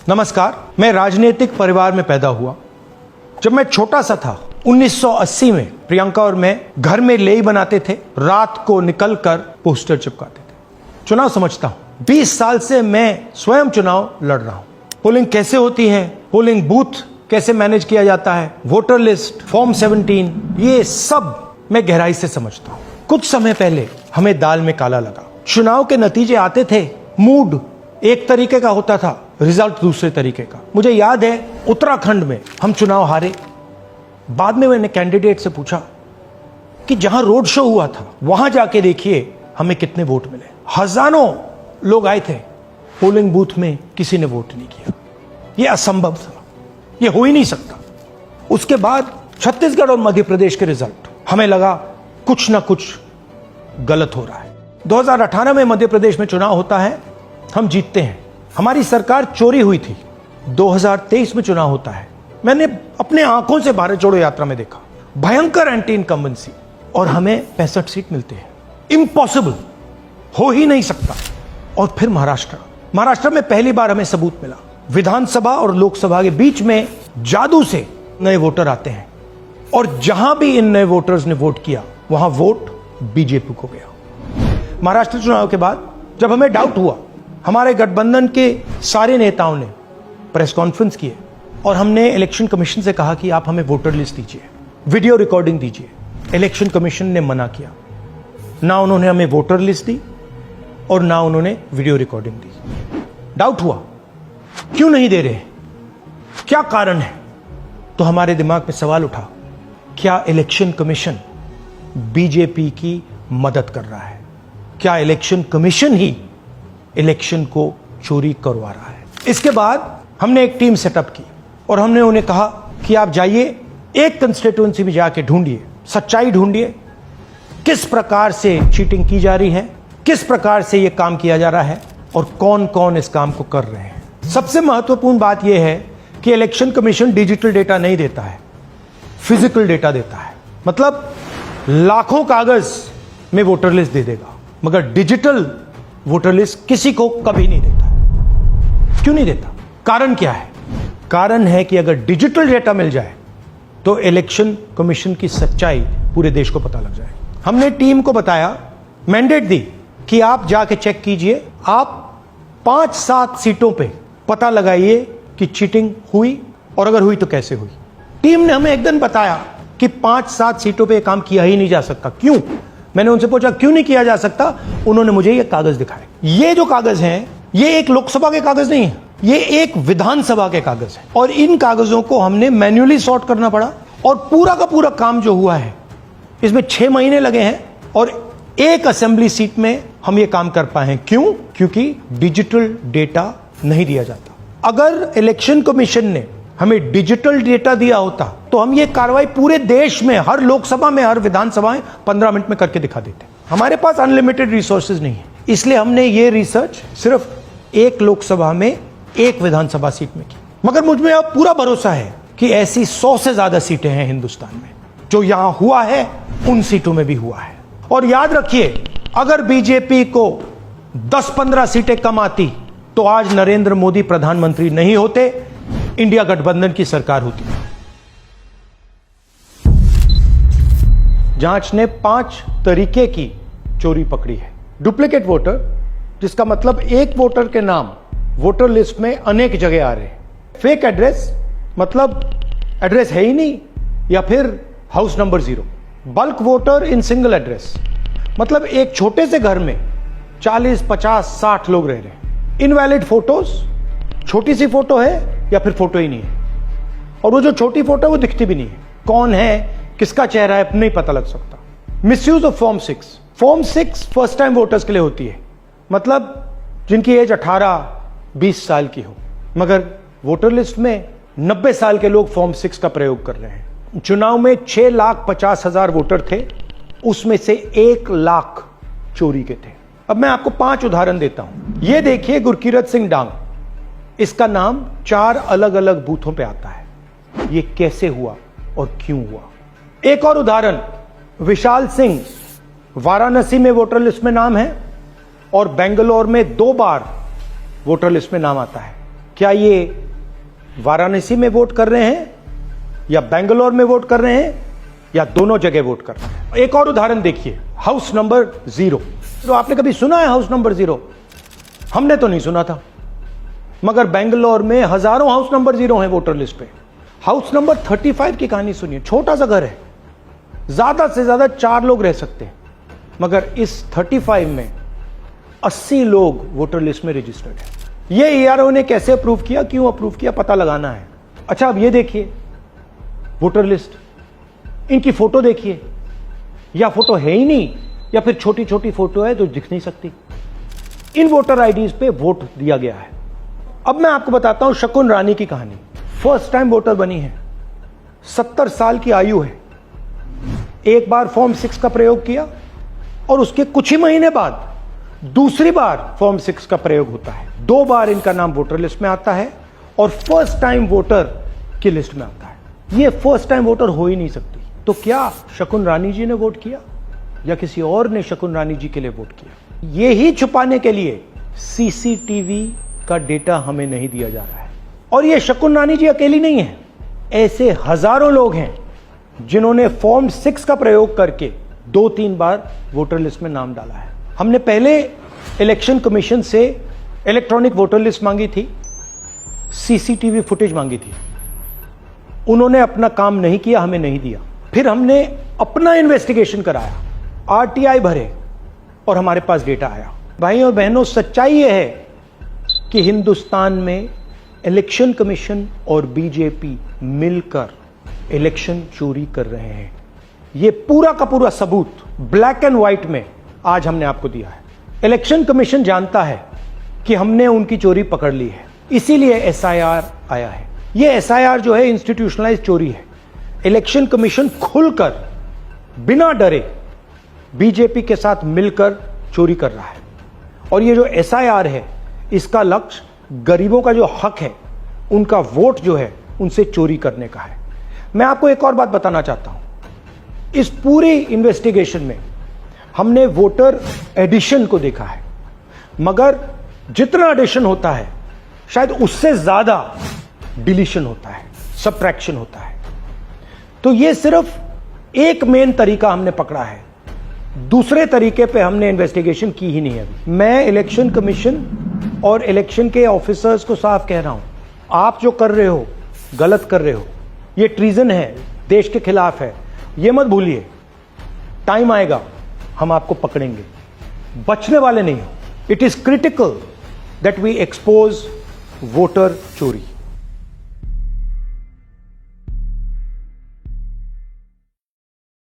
नमस्कार। मैं राजनीतिक परिवार में पैदा हुआ। जब मैं छोटा सा था 1980 में प्रियंका और मैं घर में लेई बनाते थे, रात को निकलकर पोस्टर चिपकाते थे। चुनाव समझता हूं। 20 साल से मैं स्वयं चुनाव लड़ रहा हूं। पोलिंग कैसे होती है, पोलिंग बूथ कैसे मैनेज किया जाता है, वोटर लिस्ट, फॉर्म 17, ये सब मैं गहराई से समझता हूं। कुछ समय पहले हमें दाल में काला लगा। चुनाव के नतीजे आते थे, मूड एक तरीके का होता था, रिजल्ट दूसरे तरीके का। मुझे याद है उत्तराखंड में हम चुनाव हारे। बाद में मैंने कैंडिडेट से पूछा कि जहां रोड शो हुआ था वहां जाके देखिए हमें कितने वोट मिले। हजारों लोग आए थे, पोलिंग बूथ में किसी ने वोट नहीं किया। यह असंभव था, यह हो ही नहीं सकता। उसके बाद छत्तीसगढ़ और मध्य प्रदेश के रिजल्ट, हमें लगा कुछ ना कुछ गलत हो रहा है। 2018 में मध्य प्रदेश में चुनाव होता है, हम जीतते हैं। हमारी सरकार चोरी हुई थी। 2023 में चुनाव होता है, मैंने अपने आंखों से भारत जोड़ो यात्रा में देखा, भयंकर एंटी इनकम्बेंसी, और हमें 65 सीट मिलते हैं। इम्पॉसिबल, हो ही नहीं सकता। और फिर महाराष्ट्र में पहली बार हमें सबूत मिला। विधानसभा और लोकसभा के बीच में जादू से नए वोटर आते हैं, और जहां भी इन नए वोटर्स ने वोट किया वहां वोट बीजेपी को गया। महाराष्ट्र चुनाव के बाद जब हमें डाउट हुआ, हमारे गठबंधन के सारे नेताओं ने प्रेस कॉन्फ्रेंस किए और हमने इलेक्शन कमीशन से कहा कि आप हमें वोटर लिस्ट दीजिए, वीडियो रिकॉर्डिंग दीजिए। इलेक्शन कमीशन ने मना किया। ना उन्होंने हमें वोटर लिस्ट दी और ना उन्होंने वीडियो रिकॉर्डिंग दी। डाउट हुआ, क्यों नहीं दे रहे, क्या कारण है? तो हमारे दिमाग में सवाल उठा, क्या इलेक्शन कमीशन बीजेपी की मदद कर रहा है? क्या इलेक्शन कमीशन ही इलेक्शन को चोरी करवा रहा है? इसके बाद हमने एक टीम सेटअप की और हमने उन्हें कहा कि आप जाइए, एक कंस्टिट्यूएंसी में जाके ढूंढिए, सच्चाई ढूंढिए, किस प्रकार से चीटिंग की जा रही है, किस प्रकार से यह काम किया जा रहा है और कौन कौन इस काम को कर रहे हैं। सबसे महत्वपूर्ण बात यह है कि इलेक्शन कमीशन डिजिटल डेटा नहीं देता है, फिजिकल डेटा देता है। मतलब लाखों कागज में वोटर लिस्ट दे देगा, मगर डिजिटल वोटर लिस्ट किसी को कभी नहीं देता। क्यों नहीं देता? कारण क्या है? कारण है कि अगर डिजिटल डेटा मिल जाए तो इलेक्शन कमीशन की सच्चाई पूरे देश को पता लग जाए। हमने टीम को बताया, मैंडेट दी कि आप जाके चेक कीजिए, आप 5-7 सीटों पे पता लगाइए कि चीटिंग हुई, और अगर हुई तो कैसे हुई। टीम ने हमें एक दिन बताया कि 5-7 सीटों पे काम किया ही नहीं जा सकता। क्यों? मैंने उनसे पूछा क्यों नहीं किया जा सकता। उन्होंने मुझे ये कागज दिखाए। ये जो कागज हैं, ये एक लोकसभा के कागज नहीं है, ये एक विधानसभा के कागज है, और इन कागजों को हमने मैन्युअली सॉर्ट करना पड़ा। और पूरा का पूरा काम जो हुआ है, इसमें 6 महीने लगे हैं, और एक असेंबली सीट में हम ये काम कर पाए हैं। क्यों? क्योंकि डिजिटल डेटा नहीं दिया जाता। अगर इलेक्शन कमीशन ने हमें डिजिटल डेटा दिया होता तो हम ये कार्रवाई पूरे देश में, हर लोकसभा में, हर विधानसभा में 15 मिनट में करके दिखा देते। हमारे पास अनलिमिटेड रिसोर्सेज नहीं है, इसलिए हमने ये रिसर्च सिर्फ एक लोकसभा में, एक विधानसभा सीट में की। मगर मुझ में अब पूरा भरोसा है कि ऐसी 100 से ज्यादा सीटें हैं हिंदुस्तान में। जो यहां हुआ है उन सीटों में भी हुआ है। और याद रखिए, अगर बीजेपी को 10-15 सीटें कम आती तो आज नरेंद्र मोदी प्रधानमंत्री नहीं होते, इंडिया गठबंधन की सरकार होती। जांच ने 5 तरीके की चोरी पकड़ी है। डुप्लीकेट वोटर, जिसका मतलब एक वोटर के नाम वोटर लिस्ट में अनेक जगह आ रहे हैं। फेक एड्रेस, मतलब एड्रेस है ही नहीं, या फिर house number 0। Bulk voter in single address, मतलब एक छोटे से घर में 40, 50, 60 लोग रह रहे हैं। इनवैलिड फोटोज, छोटी सी फोटो है या फिर फोटो ही नहीं है, और वो जो छोटी फोटो है वो दिखती भी नहीं है। कौन है, किसका चेहरा है, नहीं पता लग सकता। Misuse of form 6। Form 6 first time voters के लिए होती है, मतलब जिनकी एज 18-20 साल की हो, मगर वोटर लिस्ट में 90 साल के लोग फॉर्म 6 का प्रयोग कर रहे हैं। चुनाव में 6,50,000 वोटर थे, उसमें से 1 लाख चोरी के थे। अब मैं आपको 5 उदाहरण देता हूं। यह देखिए, गुरकीरत सिंह डांग, इसका नाम 4 अलग अलग बूथों पे आता है। यह कैसे हुआ और क्यों हुआ? एक और उदाहरण, विशाल सिंह, वाराणसी में वोटर लिस्ट में नाम है और बेंगलोर में 2 बार वोटर लिस्ट में नाम आता है। क्या ये वाराणसी में वोट कर रहे हैं या बेंगलोर में वोट कर रहे हैं या दोनों जगह वोट कर रहे हैं? एक और उदाहरण देखिए, हाउस नंबर 0। तो आपने कभी सुना है हाउस नंबर 0? हमने तो नहीं सुना था, मगर बेंगलोर में हजारों हाउस नंबर 0 हैं वोटर लिस्ट पे। हाउस नंबर 35 की कहानी सुनिए। छोटा सा घर है, ज्यादा से ज्यादा 4 लोग रह सकते हैं, मगर इस 35 में 80 लोग वोटर लिस्ट में रजिस्टर्ड है। ये ईआरओ ने कैसे अप्रूव किया, क्यों अप्रूव किया, पता लगाना है। अच्छा, अब ये देखिए वोटर लिस्ट, इनकी फोटो देखिए, या फोटो है ही नहीं या फिर छोटी छोटी फोटो है जो दिख नहीं सकती। इन वोटर आईडीज पे वोट दिया गया है। अब मैं आपको बताता हूं शकुन रानी की कहानी। फर्स्ट टाइम वोटर बनी है, 70 साल की आयु है। एक बार फॉर्म 6 का प्रयोग किया और उसके कुछ ही महीने बाद दूसरी बार फॉर्म 6 का प्रयोग होता है। 2 बार इनका नाम वोटर लिस्ट में आता है और फर्स्ट टाइम वोटर की लिस्ट में आता है। ये फर्स्ट टाइम वोटर हो ही नहीं सकती। तो क्या शकुन रानी जी ने वोट किया या किसी और ने शकुन रानी जी के लिए वोट किया? ये ही छुपाने के लिए सीसीटीवी का डेटा हमें नहीं दिया जा रहा है। और ये शकुन रानी जी अकेली नहीं है, ऐसे हजारों लोग हैं जिन्होंने फॉर्म 6 का प्रयोग करके 2-3 बार वोटर लिस्ट में नाम डाला है। हमने पहले इलेक्शन कमीशन से इलेक्ट्रॉनिक वोटर लिस्ट मांगी थी, सीसीटीवी फुटेज मांगी थी। उन्होंने अपना काम नहीं किया, हमें नहीं दिया। फिर हमने अपना इन्वेस्टिगेशन कराया, आरटीआई भरे और हमारे पास डेटा आया। भाइयों और बहनों, सच्चाई यह है कि हिंदुस्तान में इलेक्शन कमीशन और बीजेपी मिलकर इलेक्शन चोरी कर रहे हैं। यह पूरा का पूरा सबूत ब्लैक एंड व्हाइट में आज हमने आपको दिया है। इलेक्शन कमीशन जानता है कि हमने उनकी चोरी पकड़ ली है, इसीलिए एसआईआर आया है। यह एसआईआर जो है इंस्टीट्यूशनलाइज चोरी है। इलेक्शन कमीशन खुलकर बिना डरे बीजेपी के साथ मिलकर चोरी कर रहा है। और ये जो एसआईआर है, इसका लक्ष्य गरीबों का जो हक है, उनका वोट जो है, उनसे चोरी करने का है। मैं आपको एक और बात बताना चाहता हूं। इस पूरी इन्वेस्टिगेशन में हमने वोटर एडिशन को देखा है, मगर जितना एडिशन होता है शायद उससे ज्यादा डिलीशन होता है, सबट्रैक्शन होता है। तो ये सिर्फ एक मेन तरीका हमने पकड़ा है, दूसरे तरीके पे हमने इन्वेस्टिगेशन की ही नहीं है अभी। मैं इलेक्शन कमीशन और इलेक्शन के ऑफिसर्स को साफ कह रहा हूं, आप जो कर रहे हो गलत कर रहे हो, ये ट्रीजन है, देश के खिलाफ है। ये मत भूलिए, टाइम आएगा हम आपको पकड़ेंगे, बचने वाले नहीं हो। It is critical that we expose voter चोरी।